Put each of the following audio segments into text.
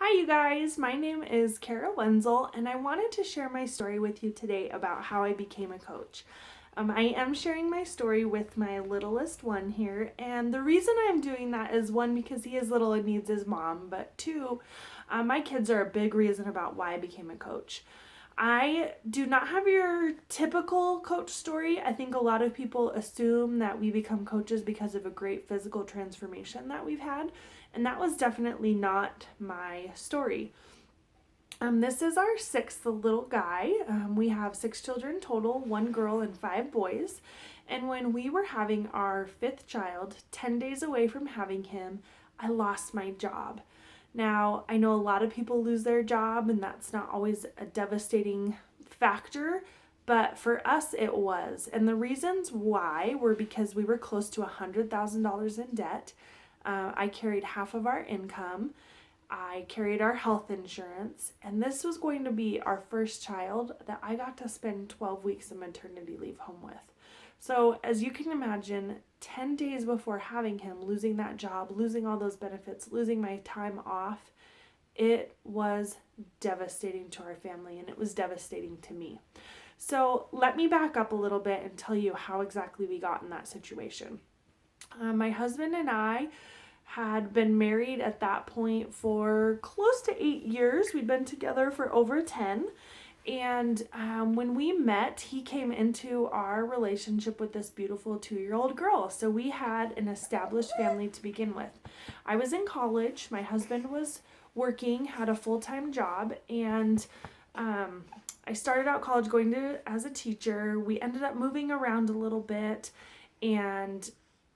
Hi, you guys. My name is Kara Wenzel, and I wanted to share my story with you today about how I became a coach. I am sharing my story with my littlest one here, and the reason I'm doing that is one, because he is little and needs his mom, but two, my kids are a big reason about why I became a coach. I do not have your typical coach story. I think a lot of people assume that we become coaches because of a great physical transformation that we've had, and that was definitely not my story. This is our sixth little guy. We have six children total, one girl and five boys. And when we were having our fifth child, 10 days away from having him, I lost my job. Now, I know a lot of people lose their job, and that's not always a devastating factor, but for us it was. And the reasons why were because we were close to $100,000 in debt. I carried half of our income. I carried our health insurance, and this was going to be our first child that I got to spend 12 weeks of maternity leave home with. So, as you can imagine, 10 days before having him, losing that job, losing all those benefits, losing my time off, it was devastating to our family, and it was devastating to me. So, let me back up a little bit and tell you how exactly we got in that situation. My husband and I had been married at that point for close to 8 years. We'd been together for over 10. And when we met, he came into our relationship with this beautiful 2-year-old girl. So we had an established family to begin with. I was in college. My husband was working, had a full-time job, and I started out college going to as a teacher. We ended up moving around a little bit, and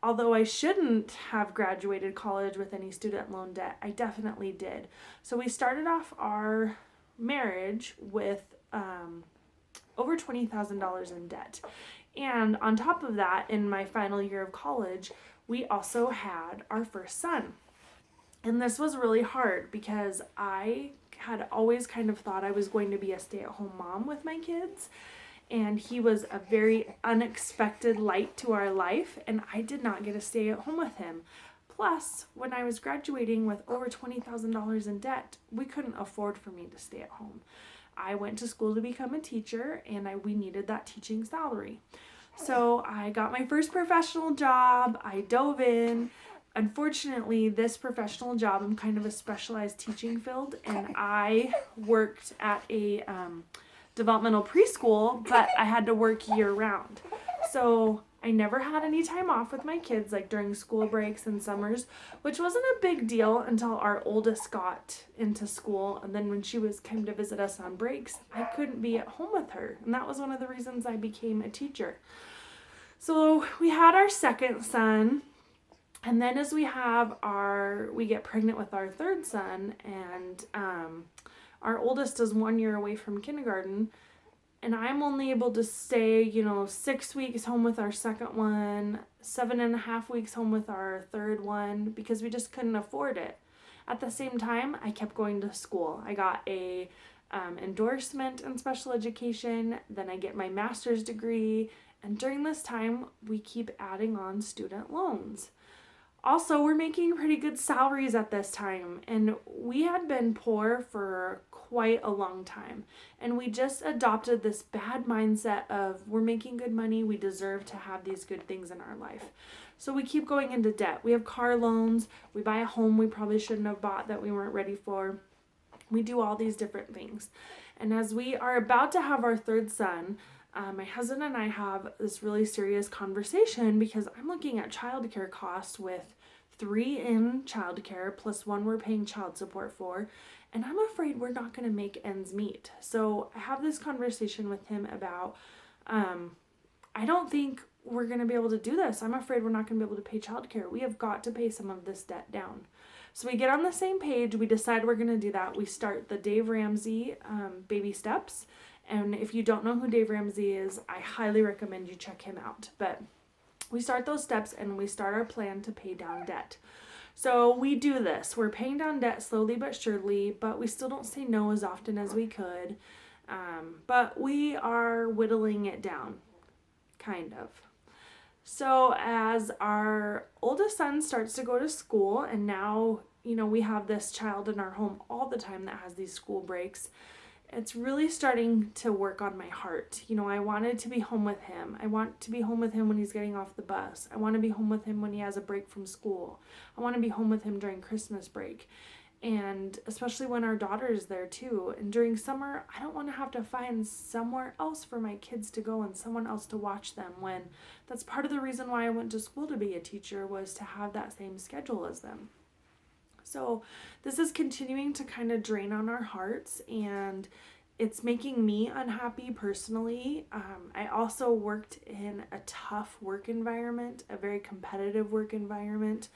although I shouldn't have graduated college with any student loan debt, I definitely did. So we started off our marriage with over $20,000 in debt. And on top of that, in my final year of college, we also had our first son. And this was really hard because I had always kind of thought I was going to be a stay-at-home mom with my kids. And he was a very unexpected light to our life, and I did not get to stay at home with him. Plus, when I was graduating with over $20,000 in debt, we couldn't afford for me to stay at home. I went to school to become a teacher, and we needed that teaching salary. So I got my first professional job. I dove in. Unfortunately, this professional job, I'm kind of a specialized teaching field, and I worked at a developmental preschool, but I had to work year round. So I never had any time off with my kids, like during school breaks and summers, which wasn't a big deal until our oldest got into school. And then when she came to visit us on breaks, I couldn't be at home with her. And that was one of the reasons I became a teacher. So we had our second son. And then as we get pregnant with our third son, and our oldest is 1 year away from kindergarten, and I'm only able to stay, 6 weeks home with our second one, 7.5 weeks home with our third one, because we just couldn't afford it. At the same time, I kept going to school. I got a endorsement in special education, then I get my master's degree, and during this time, we keep adding on student loans. Also, we're making pretty good salaries at this time, and we had been poor for quite a long time, and we just adopted this bad mindset of we're making good money, we deserve to have these good things in our life. So we keep going into debt. We have car loans, we buy a home we probably shouldn't have bought that we weren't ready for. We do all these different things. And as we are about to have our third son, my husband and I have this really serious conversation because I'm looking at childcare costs with 3 in childcare plus 1 we're paying child support for, and I'm afraid we're not going to make ends meet. So I have this conversation with him about, I don't think we're going to be able to do this. I'm afraid we're not going to be able to pay childcare. We have got to pay some of this debt down. So we get on the same page. We decide we're going to do that. We start the Dave Ramsey baby steps. And if you don't know who Dave Ramsey is, I highly recommend you check him out. But we start those steps and we start our plan to pay down debt. So we do this. We're paying down debt slowly but surely, but we still don't say no as often as we could. But we are whittling it down, kind of. So as our oldest son starts to go to school, and now we have this child in our home all the time that has these school breaks. It's really starting to work on my heart. I wanted to be home with him. I want to be home with him when he's getting off the bus. I want to be home with him when he has a break from school. I want to be home with him during Christmas break. And especially when our daughter is there too. And during summer, I don't want to have to find somewhere else for my kids to go and someone else to watch them, when that's part of the reason why I went to school to be a teacher, was to have that same schedule as them. So this is continuing to kind of drain on our hearts, and it's making me unhappy personally. I also worked in a tough work environment, a very competitive work environment,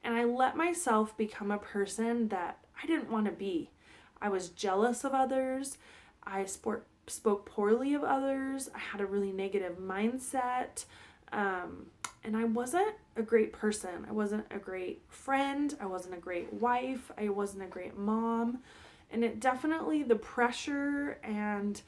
and I let myself become a person that I didn't want to be. I was jealous of others. I spoke poorly of others. I had a really negative mindset. And I wasn't a great person. I wasn't a great friend. I wasn't a great wife. I wasn't a great mom. And it definitely, the pressure and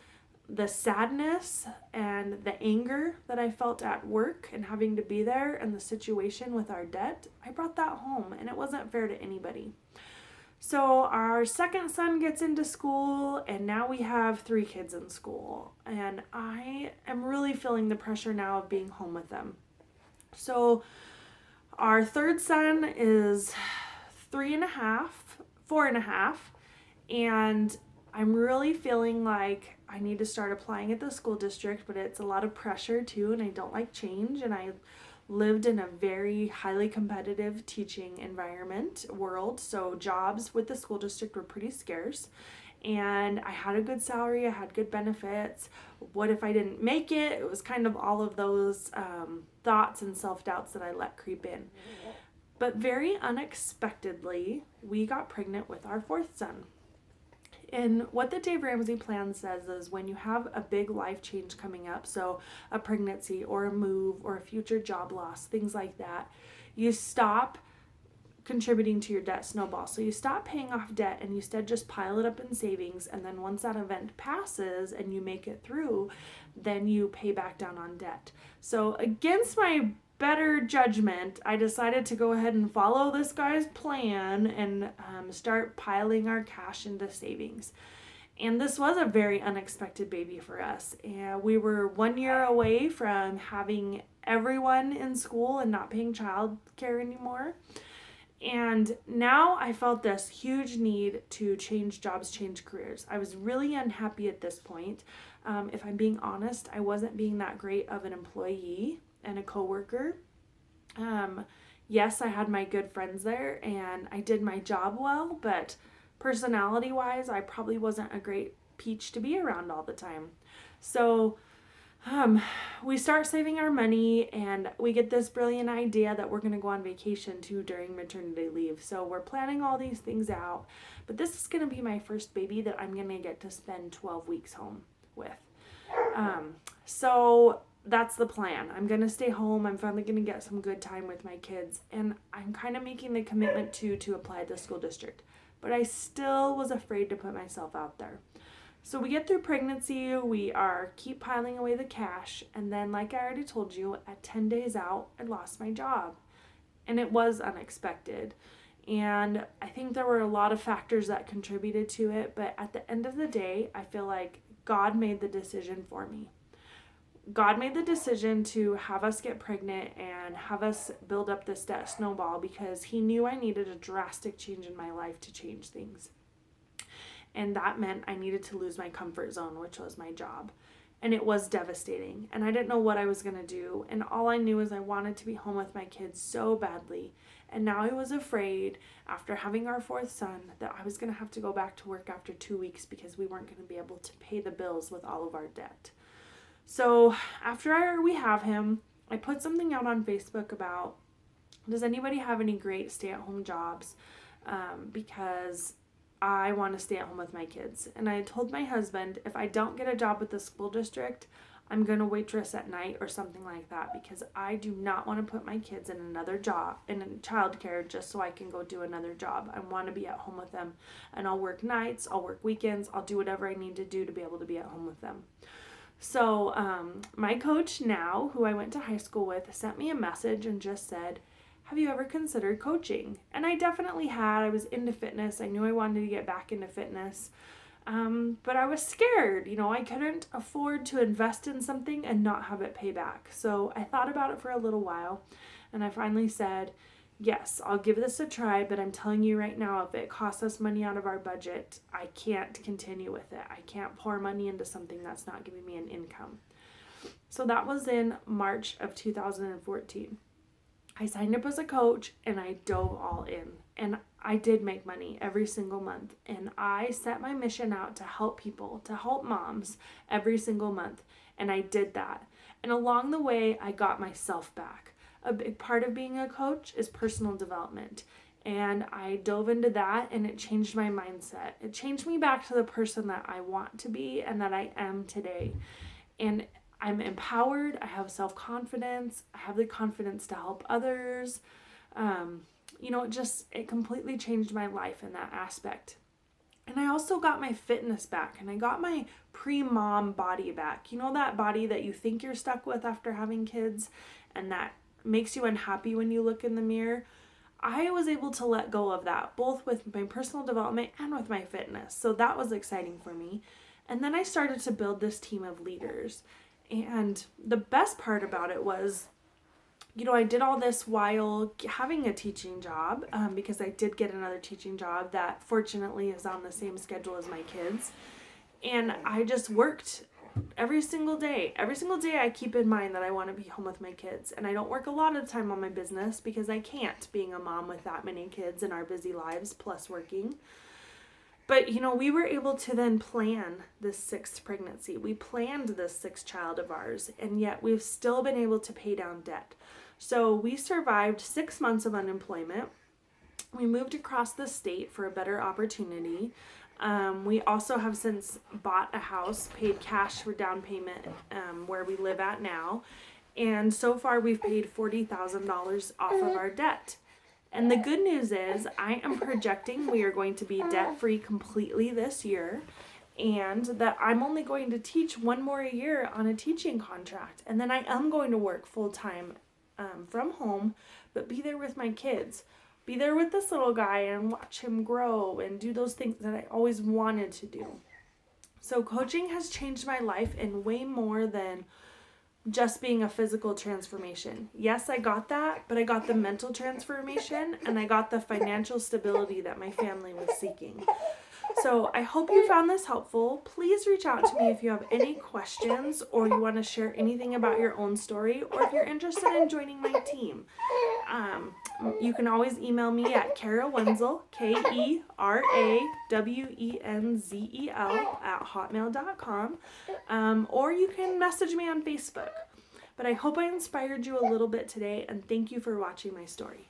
the sadness and the anger that I felt at work and having to be there, and the situation with our debt, I brought that home, and it wasn't fair to anybody. So our second son gets into school, and now we have 3 kids in school, and I am really feeling the pressure now of being home with them. So our third son is 3.5, 4.5, and I'm really feeling like I need to start applying at the school district, but it's a lot of pressure too, and I don't like change, and I lived in a very highly competitive teaching environment world, so jobs with the school district were pretty scarce, and I had a good salary, I had good benefits. What if I didn't make it? It was kind of all of those thoughts and self-doubts that I let creep in. But very unexpectedly, we got pregnant with our 4th son. And what the Dave Ramsey plan says is, when you have a big life change coming up, so a pregnancy or a move or a future job loss, things like that, you stop contributing to your debt snowball. So you stop paying off debt and you instead just pile it up in savings, and then once that event passes and you make it through, then you pay back down on debt. So against my better judgment, I decided to go ahead and follow this guy's plan and start piling our cash into savings. And this was a very unexpected baby for us. And we were 1 year away from having everyone in school and not paying child care anymore. And now I felt this huge need to change jobs, change careers. I was really unhappy at this point. If I'm being honest, I wasn't being that great of an employee and a coworker. Yes, I had my good friends there and I did my job well, but personality wise, I probably wasn't a great peach to be around all the time. So we start saving our money, and we get this brilliant idea that we're going to go on vacation too during maternity leave. So we're planning all these things out, but this is going to be my first baby that I'm going to get to spend 12 weeks home with. So that's the plan. I'm going to stay home. I'm finally going to get some good time with my kids, and I'm kind of making the commitment to apply to the school district, but I still was afraid to put myself out there. So we get through pregnancy, we keep piling away the cash, and then, like I already told you, at 10 days out, I lost my job. And it was unexpected. And I think there were a lot of factors that contributed to it, but at the end of the day, I feel like God made the decision for me. God made the decision to have us get pregnant and have us build up this debt snowball because He knew I needed a drastic change in my life to change things. And that meant I needed to lose my comfort zone, which was my job. And it was devastating. And I didn't know what I was going to do. And all I knew is I wanted to be home with my kids so badly. And now I was afraid, after having our 4th son, that I was going to have to go back to work after 2 weeks because we weren't going to be able to pay the bills with all of our debt. So after we have him, I put something out on Facebook about, does anybody have any great stay-at-home jobs? Because I want to stay at home with my kids. And I told my husband, if I don't get a job with the school district, I'm going to waitress at night or something like that, because I do not want to put my kids in another job, in childcare, just so I can go do another job. I want to be at home with them, and I'll work nights, I'll work weekends, I'll do whatever I need to do to be able to be at home with them. So my coach now, who I went to high school with, sent me a message and just said, have you ever considered coaching? And I definitely had. I was into fitness. I knew I wanted to get back into fitness. But I was scared. I couldn't afford to invest in something and not have it pay back. So I thought about it for a little while, and I finally said, yes, I'll give this a try, but I'm telling you right now, if it costs us money out of our budget, I can't continue with it. I can't pour money into something that's not giving me an income. So that was in March of 2014. I signed up as a coach and I dove all in. And I did make money every single month. And I set my mission out to help people, to help moms every single month. And I did that. And along the way, I got myself back. A big part of being a coach is personal development. And I dove into that, and it changed my mindset. It changed me back to the person that I want to be and that I am today. And I'm empowered. I have self-confidence. I have the confidence to help others. It completely changed my life in that aspect. And I also got my fitness back, and I got my pre-mom body back. That body that you think you're stuck with after having kids and that makes you unhappy when you look in the mirror. I was able to let go of that, both with my personal development and with my fitness. So that was exciting for me. And then I started to build this team of leaders. And the best part about it was, I did all this while having a teaching job, because I did get another teaching job that fortunately is on the same schedule as my kids. And I just worked every single day. Every single day I keep in mind that I want to be home with my kids. And I don't work a lot of the time on my business because I can't, being a mom with that many kids in our busy lives plus working. But, we were able to then plan this 6th pregnancy. We planned this 6th child of ours, and yet we've still been able to pay down debt. So we survived 6 months of unemployment. We moved across the state for a better opportunity. We also have since bought a house, paid cash for down payment where we live at now. And so far we've paid $40,000 off of our debt. And the good news is I am projecting we are going to be debt-free completely this year, and that I'm only going to teach one more year on a teaching contract. And then I am going to work full-time from home, but be there with my kids. Be there with this little guy and watch him grow and do those things that I always wanted to do. So coaching has changed my life in way more than just being a physical transformation. Yes, I got that, but I got the mental transformation and I got the financial stability that my family was seeking. So I hope you found this helpful. Please reach out to me if you have any questions or you want to share anything about your own story, or if you're interested in joining my team. You can always email me at Kara Wenzel, KERAWENZEL @hotmail.com, or you can message me on Facebook. But I hope I inspired you a little bit today, and thank you for watching my story.